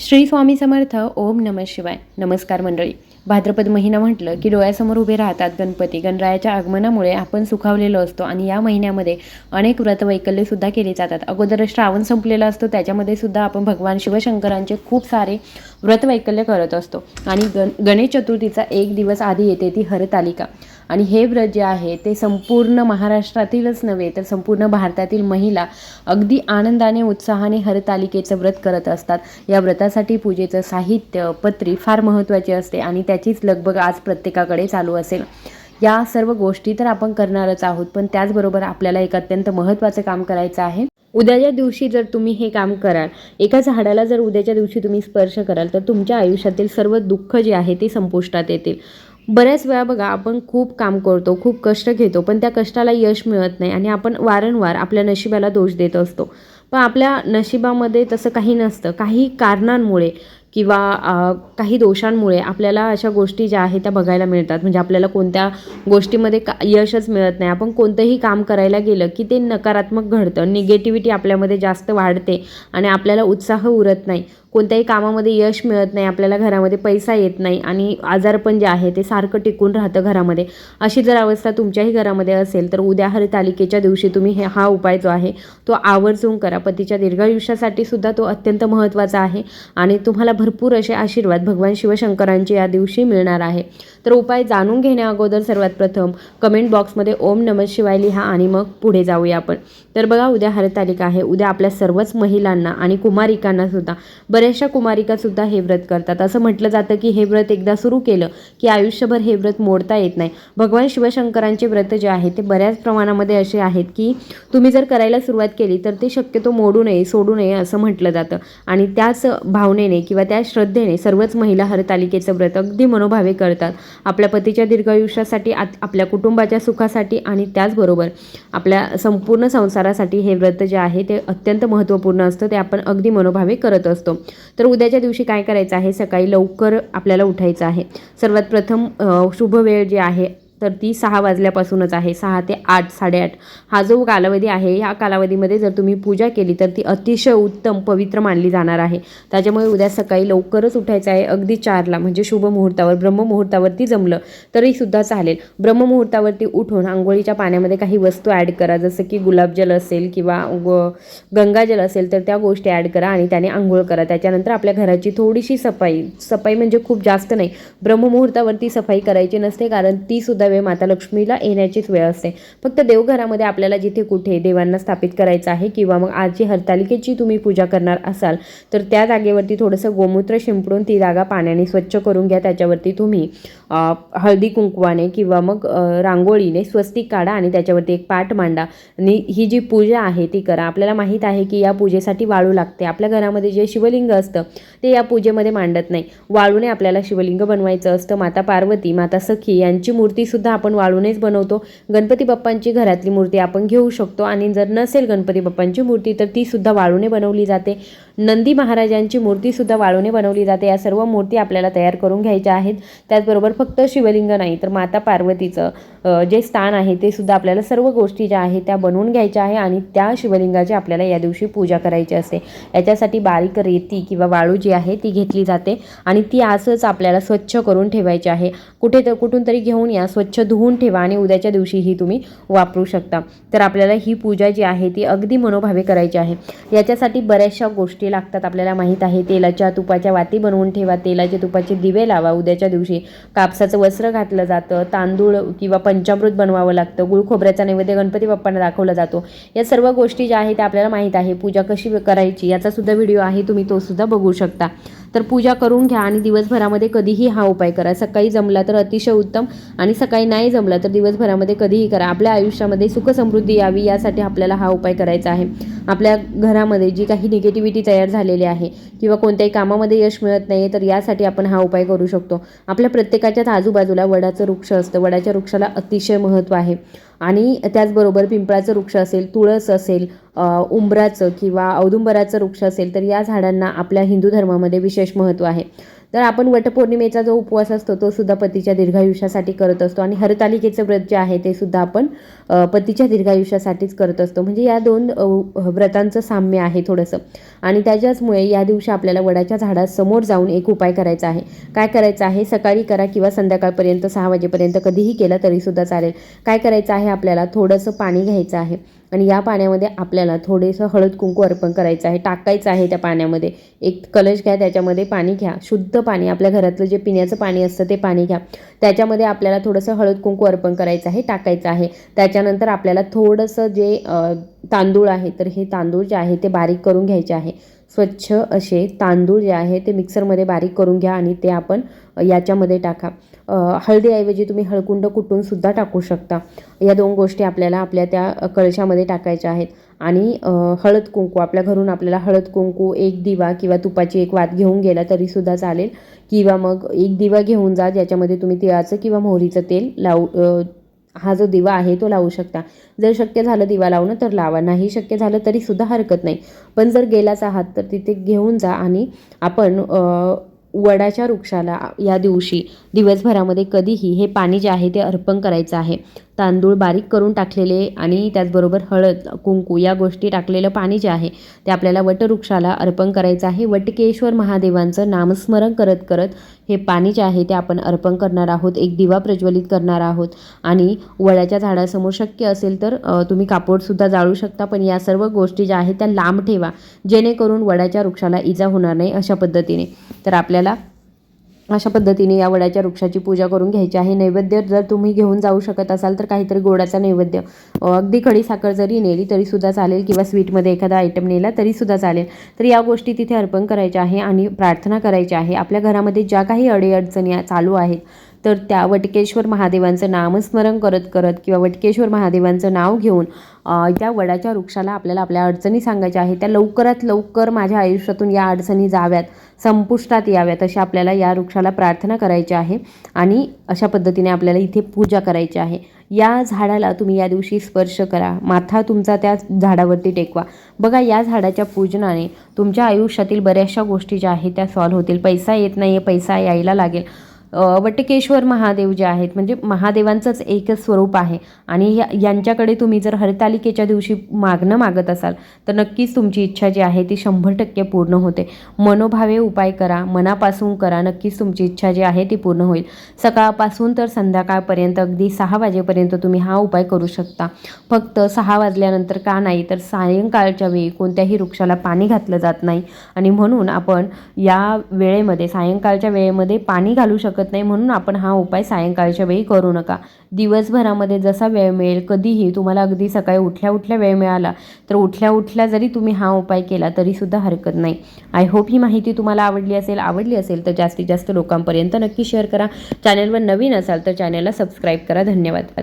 श्री स्वामी समर्थ. ओम नमः शिवाय. नमस्कार मंडळी. भाद्रपद महिना म्हटलं की डोळ्यासमोर उभे राहतात गणपती. गणरायाच्या आगमनामुळे आपण सुखावलेलो असतो आणि या महिन्यामध्ये अनेक व्रतवैकल्यसुद्धा केली जातात. अगोदर श्रावण संपलेला असतो, त्याच्यामध्ये सुद्धा आपण भगवान शिवशंकरांचे खूप सारे व्रतवैकल्य करत असतो. आणि गणेश चतुर्थीचा एक दिवस आधी येते ती हरतालिका. आणि हे व्रत जे आहे ते संपूर्ण महाराष्ट्रातीलच नव्हे तर संपूर्ण भारतातील महिला अगदी आनंदाने उत्साहाने हरतालिकेचं व्रत करत असतात. या व्रतासाठी पूजेचं साहित्य, पत्री फार महत्त्वाची असते आणि त्याचीच लगबग आज प्रत्येकाकडे चालू असेल. या सर्व गोष्टी तर आपण करणारच आहोत, पण त्याचबरोबर आपल्याला एक अत्यंत महत्त्वाचं काम करायचं आहे. उद्याच्या दिवशी जर तुम्ही हे काम कराल, एका झाडाला जर उद्याच्या दिवशी तुम्ही स्पर्श कराल, तर तुमच्या आयुष्यातील सर्व दुःख जे आहे ते संपुष्टात येतील. बऱ्याच वेळा बघा, आपण खूप काम करतो, खूप कष्ट घेतो, पण त्या कष्टाला यश मिळत नाही आणि आपण वारंवार आपल्या नशिबाला दोष देत असतो. पण आपल्या नशिबामध्ये तसं काही नसतं. काही कारणांमुळे किंवा काही दोषांमुळे आपल्याला अशा गोष्टी ज्या आहेत त्या बघायला मिळतात. म्हणजे आपल्याला कोणत्या गोष्टीमध्ये यशच मिळत नाही. आपण कोणतंही काम करायला गेलं की ते नकारात्मक घडतं, निगेटिव्हिटी आपल्यामध्ये जास्त वाढते आणि आपल्याला उत्साह उरत नाही. कोणत्याही कामामध्ये यश मिळत नाही, आपल्याला घरामध्ये पैसा येत नाही आणि आजारपण जे आहे ते सारखं टिकून राहतं घरामध्ये. अशी जर अवस्था तुमच्याही घरामध्ये असेल तर उद्या हरतालिकेच्या दिवशी तुम्ही हा उपाय जो आहे तो आवर्जून करा. पतीच्या दीर्घायुष्यासाठी सुद्धा तो अत्यंत महत्त्वाचा आहे आणि तुम्हाला भरपूर असे आशीर्वाद भगवान शिवशंकरांचे या दिवशी मिळणार आहे. तर उपाय जाणून घेण्या अगोदर सर्वात प्रथम कमेंट बॉक्समध्ये ओम नमः शिवाय लिहा आणि मग पुढे जाऊया आपण. तर बघा, उद्या हरतालिका आहे. उद्या आपल्या सर्वच महिलांना आणि कुमारिकांना सुद्धा, बऱ्याचशा कुमारिकासुद्धा हे व्रत करतात. असं म्हटलं जातं की हे व्रत एकदा सुरू केलं की आयुष्यभर हे व्रत मोडता येत नाही. भगवान शिवशंकरांचे व्रत जे आहे ते बऱ्याच प्रमाणामध्ये असे आहेत की तुम्ही जर करायला सुरुवात केली तर ते शक्यतो मोडू नये, सोडू नये असं म्हटलं जातं. आणि त्याच भावनेने किंवा त्या श्रद्धेने सर्वच महिला हरतालिकेचं व्रत अगदी मनोभावे करतात. आपल्या पतीच्या दीर्घायुष्यासाठी, आपल्या कुटुंबाच्या सुखासाठी आणि त्याचबरोबर आपल्या संपूर्ण संसारासाठी हे व्रत जे आहे ते अत्यंत महत्त्वपूर्ण असतं. ते आपण अगदी मनोभावे करत असतो. तर उद्याच्या दिवशी काय करायचं आहे, सकाळी लवकर आपल्याला उठायचं आहे. सर्वात प्रथम शुभ वेळ जी आहे तर ती 6 वाजल्यापासूनच आहे. 6 ते 8, 8:30 हा जो कालावधी आहे, ह्या कालावधीमध्ये जर तुम्ही पूजा केली तर ती अतिशय उत्तम, पवित्र मानली जाणार आहे. त्याच्यामुळे उद्या सकाळी लवकरच उठायचं आहे. अगदी 4ला म्हणजे शुभ मुहूर्तावर, ब्रह्ममुहूर्तावरती जमलं तरीसुद्धा चालेल. ब्रह्ममुहूर्तावरती उठून आंघोळीच्या पाण्यामध्ये काही वस्तू ॲड करा, जसं की गुलाबजल असेल किंवा गंगाजल असेल तर त्या गोष्टी ॲड करा आणि त्याने आंघोळ करा. त्याच्यानंतर आपल्या घराची थोडीशी सफाई म्हणजे खूप जास्त नाही. ब्रह्ममुहूर्तावरती सफाई करायची नसते, कारण ती सुद्धा वेळ माता लक्ष्मीला येण्याचीच वेळ असते. फक्त देवघरामध्ये आपल्याला जिथे कुठे देवांना स्थापित करायचं आहे किंवा मग आज जी हरतालिकेची तुम्ही पूजा करणार असाल तर त्या जागेवरती थोडंसं गोमूत्र शिंपडून ती जागा पाण्याने स्वच्छ करून घ्या. त्याच्यावरती तुम्ही हळदी कुंकवाने किंवा मग रांगोळीने स्वस्तिक काढा आणि त्याच्यावरती एक पाट मांडा आणि ही जी पूजा आहे ती करा. आपल्याला माहीत आहे की या पूजेसाठी वाळू लागते. आपल्या घरामध्ये जे शिवलिंग असतं ते या पूजेमध्ये मांडत नाही. वाळूने आपल्याला शिवलिंग बनवायचं असतं. माता पार्वती, माता सखी यांची मूर्तीसुद्धा आपण वाळूनेच बनवतो. गणपती बाप्पांची घरातली मूर्ती आपण घेऊ शकतो आणि जर नसेल गणपती बाप्पांची मूर्ती तर ती सुद्धा वाळूने बनवली जाते. नंदी महाराजांची मूर्तीसुद्धा वाळूने बनवली जाते. या सर्व मूर्ती आपल्याला तयार करून घ्यायच्या आहेत. त्याचबरोबर फक्त शिवलिंग नाही तर माता पार्वतीचं जे स्थान आहे ते सुद्धा आपल्याला सर्व गोष्टी ज्या आहेत त्या बनवून घ्यायच्या आहे आणि त्या शिवलिंगाची आपल्याला या दिवशी पूजा करायची असते. याच्यासाठी बारीक रेती किंवा वाळू जी आहे ती घेतली जाते आणि ती असंच आपल्याला स्वच्छ करून ठेवायची आहे. कुठून तरी घेऊन या, स्वच्छ धुवून ठेवा आणि उद्याच्या दिवशी ही तुम्ही वापरू शकता. तर आपल्याला ही पूजा जी आहे ती अगदी मनोभावे करायची आहे. याच्यासाठी बऱ्याचशा गोष्टी लागतात. आपल्याला माहीत आहे, तेलाच्या तुपाच्या वाती बनवून ठेवा, तेलाचे तुपाचे दिवे लावा. उद्याच्या दिवशी कापसाचं वस्त्र घातलं जातं, तांदूळ किंवा पंचामृत बनवावं लागतं, गुळ खोबऱ्याचा नैवेद्य गणपती बाप्पांना दाखवला जातो. या सर्व गोष्टी ज्या आहेत त्या आपल्याला माहीत आहे. पूजा कशी करायची याचा सुद्धा व्हिडिओ आहे, तुम्ही तो सुद्धा बघू शकता. तर पूजा करून घ्या आणि दिवसभरामध्ये कधीही हा उपाय करा. सकाळी जमला तर अतिशय उत्तम आणि सकाळी नाही जमला तर दिवसभरामध्ये कधीही करा. आपल्या आयुष्यामध्ये सुख समृद्धी यावी यासाठी आपल्याला हा उपाय करायचा आहे. आपल्या घरामध्ये जी काही निगेटिव्हिटी तयार झालेली आहे किंवा कोणत्याही कामामध्ये यश मिळत नाही तर यासाठी आपण हा उपाय करू शकतो. आपल्या प्रत्येकाच्याच आजूबाजूला वडाचं वृक्ष असतं. वडाच्या वृक्षाला अतिशय महत्त्व आहे आणि त्याचबरोबर पिंपळाचं वृक्ष असेल, तुळस असेल, उंबराचं किंवा औदुंबराचं वृक्ष असेल तर या झाडांना आपल्या हिंदू धर्मामध्ये विशेष महत्त्व आहे. तर आपण वटपौर्णिमेचा जो उपवास असतो तो सुद्धा पतीच्या दीर्घायुष्यासाठी करत असतो आणि हरतालिकेचं व्रत जे आहे ते सुद्धा आपण पतीच्या दीर्घायुष्यासाठीच करत असतो. म्हणजे या दोन व्रतांचं साम्य आहे थोडंसं. आणि त्याच्याचमुळे या दिवशी आपल्याला वडाच्या झाडासमोर जाऊन एक उपाय करायचा आहे. काय करायचं आहे, सकाळी करा किंवा संध्याकाळपर्यंत 6 वाजेपर्यंत कधीही केला तरीसुद्धा चालेल. काय करायचं आहे, आपल्याला थोडंसं पाणी घ्यायचं आहे आणि या पाण्यामध्ये आपल्याला थोडेसं हळद कुंकू अर्पण करायचं आहे, टाकायचं आहे त्या पाण्यामध्ये. एक कलश घ्या, त्याच्यामध्ये पाणी घ्या, शुद्ध पाणी, आपल्या घरातलं जे पिण्याचं पाणी असतं ते पाणी घ्या. त्याच्यामध्ये आपल्याला थोडंसं हळद कुंकू अर्पण करायचं आहे, टाकायचं आहे. त्याच्यानंतर आपल्याला थोडंसं जे तांदूळ आहे, तर हे तांदूळ जे आहे ते बारीक करून घ्यायचे आहे. स्वच्छ असे तांदूळ जे आहे ते मिक्सरमध्ये बारीक करून घ्या आणि ते आपण याच्यामध्ये टाका. हळदीऐवजी तुम्ही हळकुंड कुटून सुद्धा टाकू शकता. या 2 गोष्टी आपल्याला आपल्या त्या कळशामध्ये टाकायच्या आहेत. आणि हळद कुंकू, आपल्या घरून आपल्याला हळद कुंकू, एक दिवा किंवा तुपाची एक वात घेऊन गेला तरीसुद्धा चालेल, किंवा मग एक दिवा घेऊन जा ज्याच्यामध्ये तुम्ही तिळाचं किंवा मोहरीचं तेल हा जो दिवा आहे तो लावू शकता. जर शक्य झालं दिवा लावणं तर लावा, नाही शक्य झालं तरीसुद्धा हरकत नाही. पण जर गेलाच आहात तर तिथे घेऊन जा आणि आपण वडाच्या वृक्षाला या दिवशी दिवसभरामध्ये कधीही हे पाणी जे आहे ते अर्पण करायचं आहे. तांदूळ बारीक करून टाकलेले आणि त्याचबरोबर हळद कुंकू या गोष्टी टाकलेलं पाणी जे आहे ते आपल्याला वटवृक्षाला अर्पण करायचं आहे. वटकेश्वर महादेवांचं नामस्मरण करत करत हे पाणी जे आहे ते आपण अर्पण करणार आहोत. एक दिवा प्रज्वलित करणार आहोत आणि वडाच्या झाडासमोर शक्य असेल तर तुम्ही कापडसुद्धा जाळू शकता. पण या सर्व गोष्टी ज्या आहेत त्या लांब ठेवा, जेणेकरून वडाच्या वृक्षाला इजा होणार नाही अशा पद्धतीने. तर आपल्याला अशा पद्धतीने या वडाच्या वृक्षाची पूजा करून घ्यायची आहे. नैवेद्य जर तुम्ही घेऊन जाऊ शकत असाल तर काहीतरी गोडाचा नैवेद्य, अगदी खडी साखर जरी नेली तरीसुद्धा चालेल किंवा स्वीटमध्ये एखादा आयटम नेला तरीसुद्धा चालेल. तर या गोष्टी तिथे अर्पण करायच्या आहे आणि प्रार्थना करायची आहे. आपल्या घरामध्ये ज्या काही अडीअडचणी चालू आहेत तर त्या वटकेश्वर महादेवांचं नामस्मरण करत करत किंवा वटकेश्वर महादेवांचं नाव घेऊन त्या वडाच्या वृक्षाला आपल्याला आपल्या अडचणी सांगायच्या आहेत. त्या लवकरात लवकर माझ्या आयुष्यातून या अडचणी जाव्यात, संपुष्टात याव्यात अशी आपल्याला या वृक्षाला प्रार्थना करायची आहे. आणि अशा पद्धतीने आपल्याला इथे पूजा करायची आहे. या झाडाला तुम्ही या दिवशी स्पर्श करा, माथा तुमचा त्या झाडावरती टेकवा. बघा, या झाडाच्या पूजनाने तुमच्या आयुष्यातील बऱ्याचशा गोष्टी ज्या आहेत त्या सॉल्व्ह होतील. पैसा येत नाही आहे, पैसा यायला लागेल. वटकेश्वर महादेव जे आहेत म्हणजे महादेवांचंच एकच स्वरूप आहे आणि यांच्याकडे तुम्ही जर हरतालिकेच्या दिवशी मागणं मागत असाल तर नक्कीच तुमची इच्छा जी आहे ती 100% पूर्ण होते. मनोभावे उपाय करा, मनापासून करा, नक्कीच तुमची इच्छा जी आहे ती पूर्ण होईल. सकाळपासून तर संध्याकाळपर्यंत अगदी 6 वाजेपर्यंत तुम्ही हा उपाय करू शकता. फक्त 6 वाजल्यानंतर का नाही तर सायंकाळच्या वेळी कोणत्याही वृक्षाला पाणी घातलं जात नाही आणि म्हणून आपण या वेळेमध्ये सायंकाळच्या वेळेमध्ये पाणी घालू शकत नाही. म्हणून आपण हा उपाय सायंकाळच्या वेळी करू नका. दिवसभरामध्ये जसा वेळ मिळेल, कधीही तुम्हाला अगदी सकाळी उठल्या वेळ मिळाला तर उठल्या जरी तुम्ही हा उपाय केला तरीसुद्धा हरकत नाही. आय होप ही माहिती तुम्हाला आवडली असेल तर जास्तीत जास्त लोकांपर्यंत नक्की शेअर करा. चॅनलवर नवीन असाल तर चॅनलला सबस्क्राईब करा. धन्यवाद.